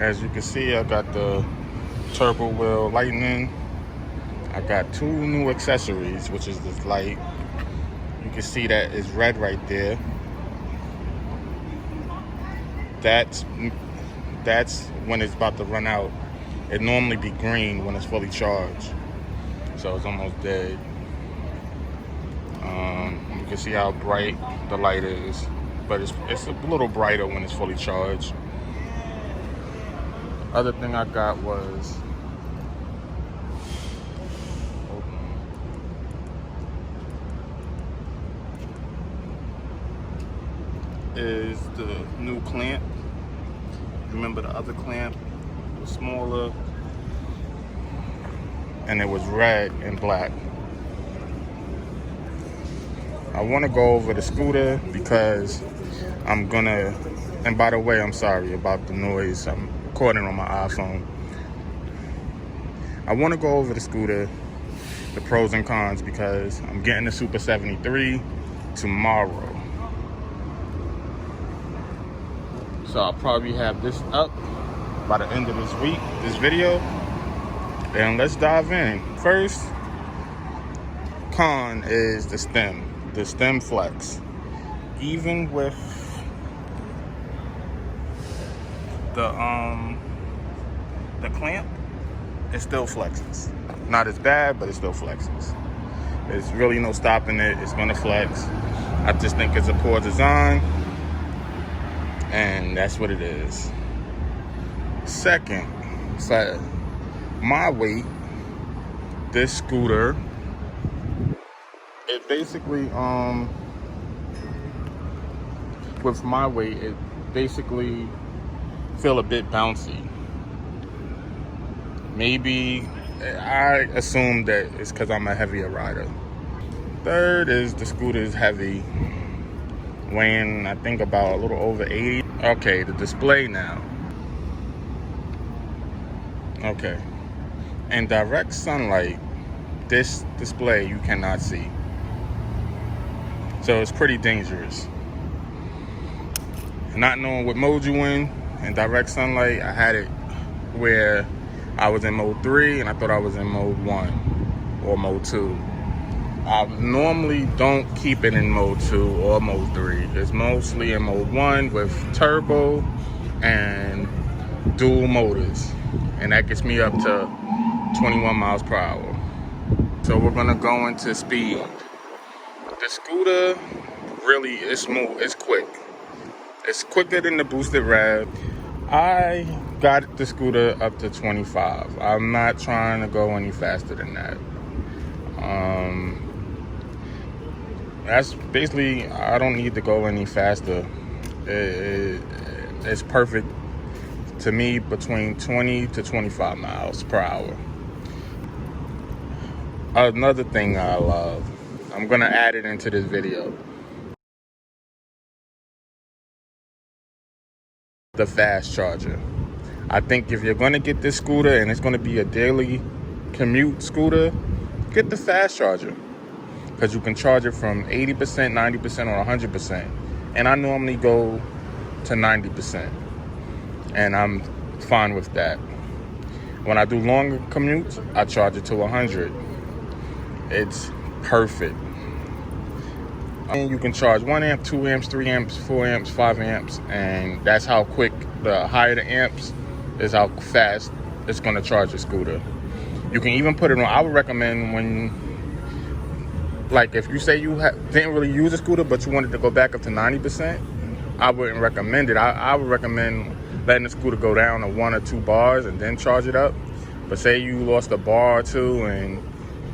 As you can see, I got the turbo wheel lightning. I got 2 new accessories, which is this light. You can see that it's red right there. That's when it's about to run out. It normally be green when it's fully charged. So it's almost dead. You can see how bright the light is, but it's a little brighter when it's fully charged. Other thing I got was is the new clamp. Remember the other clamp was smaller and it was red and black. I want to go over the scooter because I'm gonna, and by the way, I'm sorry about the noise. I'm recording on my iPhone. I want to go over the scooter, the pros and cons, because I'm getting the Super 73 tomorrow. So I'll probably have this up by the end of this week, this video. And let's dive in. First con is the stem flex. Even with the clamp, it still flexes. Not as bad, but it still flexes. There's really no stopping it. It's gonna flex. I just think it's a poor design, and that's what it is. Second, for my weight, this scooter, it basically, with my weight, it basically feel a bit bouncy. Maybe, I assume that it's because I'm a heavier rider. Third is the scooter is heavy, weighing I think about a little over 80. Okay, the display now. Okay, in direct sunlight, this display you cannot see, so it's pretty dangerous. Not knowing what mode you in direct sunlight, I had it where I was in mode 3 and I thought I was in mode 1 or mode 2. I normally don't keep it in mode 2 or mode 3. It's mostly in mode 1 with turbo and dual motors, and that gets me up to 21 miles per hour. So we're gonna go into speed. The scooter really is smooth, it's quick. It's quicker than the boosted rev. I got the scooter up to 25. I'm not trying to go any faster than that. That's basically, I don't need to go any faster. It's perfect to me between 20 to 25 miles per hour. Another thing I love, I'm gonna add it into this video. The fast charger. I think if you're gonna get this scooter and it's gonna be a daily commute scooter, get the fast charger, because you can charge it from 80%, 90%, or 100%. And I normally go to 90%, and I'm fine with that. When I do longer commutes, I charge it to 100. It's perfect. And you can charge 1 amp, 2 amps, 3 amps, 4 amps, 5 amps, and that's how quick. The higher the amps is how fast it's going to charge your scooter. You can even put it on. I would recommend when, like, if you say you didn't really use a scooter but you wanted to go back up to 90%, I wouldn't recommend it. I would recommend letting the scooter go down to 1 or 2 bars and then charge it up. But say you lost a bar or 2 and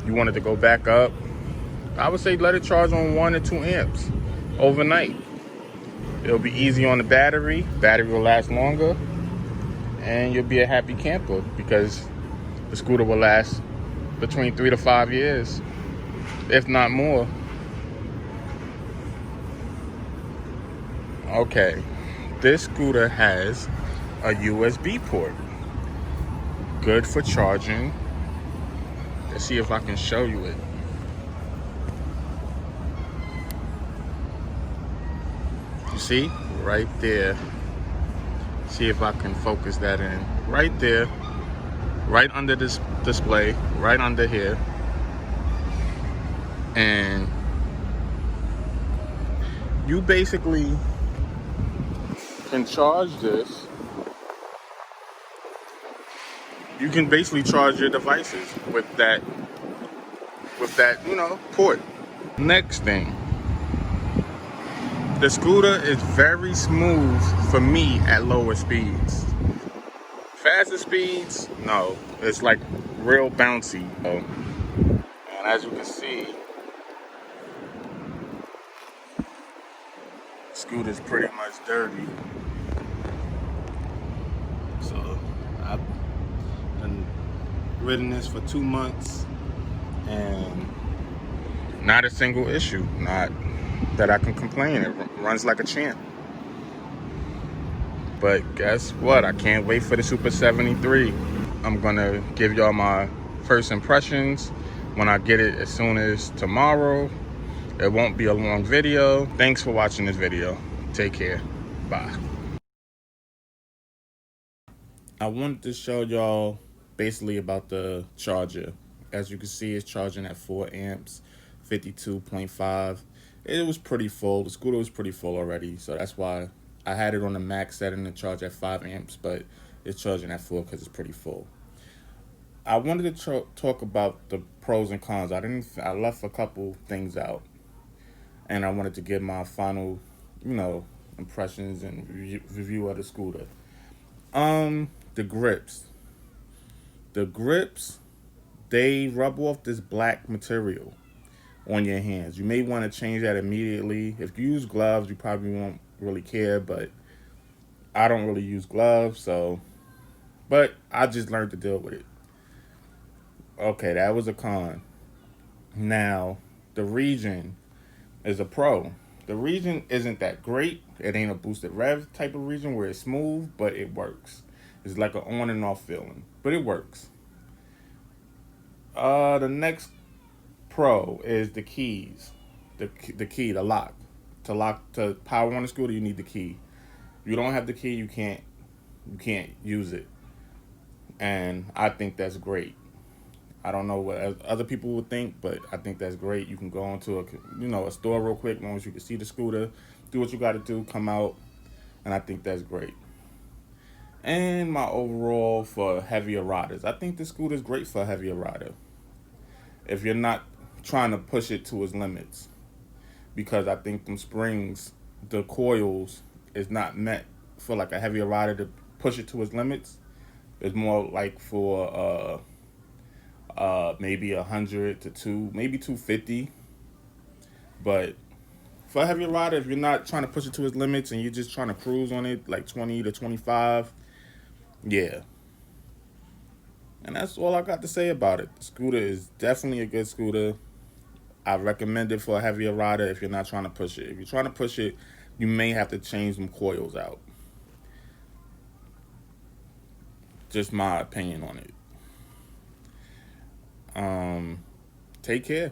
you wanted to go back up, I would say let it charge on 1 or 2 amps overnight. It'll be easy on the battery. Battery will last longer, and you'll be a happy camper because the scooter will last between 3 to 5 years, if not more. Okay, this scooter has a USB port. Good for charging. Let's see if I can show you it. You see, right there. See if I can focus that in. Right there, right under this display, right under here. And you basically can charge this. You can basically charge your devices with that port. Next thing, the scooter is very smooth for me at lower speeds. Faster speeds, no, it's like real bouncy. And as you can see, scooter's pretty much dirty. So I've been ridden this for 2 months and not a single issue, not that I can complain. It runs like a champ. But guess what? I can't wait for the Super 73. I'm gonna give y'all my first impressions when I get it as soon as tomorrow. It won't be a long video. Thanks for watching this video. Take care. Bye. I wanted to show y'all basically about the charger. As you can see, it's charging at 4 amps, 52.5. It was pretty full. The scooter was pretty full already, so that's why I had it on the max setting to charge at 5 amps, but it's charging at 4 because it's pretty full. I wanted to talk about the pros and cons. I left a couple things out, and I wanted to give my final, impressions and review of the scooter. The grips. The grips, they rub off this black material on your hands. You may want to change that immediately. If you use gloves, you probably won't really care, but I don't really use gloves, but I just learned to deal with it. Okay, that was a con. Now, the region is a pro. The region isn't that great. It ain't a boosted rev type of region where it's smooth, but it works. It's like an on and off feeling, but it works. The next pro is the keys. The lock. To power on the scooter, you need the key. If you don't have the key, you can't use it. And I think that's great. I don't know what other people would think, but I think that's great. You can go into a store real quick, as long as you can see the scooter, do what you got to do, come out, and I think that's great. And my overall for heavier riders, I think the scooter is great for a heavier rider. If you're not trying to push it to its limits, because I think them springs, the coils, is not meant for like a heavier rider to push it to its limits. It's more like for maybe 100 to maybe 250. But for a heavier rider, if you're not trying to push it to its limits and you're just trying to cruise on it like 20 to 25, yeah. And that's all I got to say about it. The scooter is definitely a good scooter. I recommend it for a heavier rider if you're not trying to push it. If you're trying to push it, you may have to change some coils out. Just my opinion on it. Take care.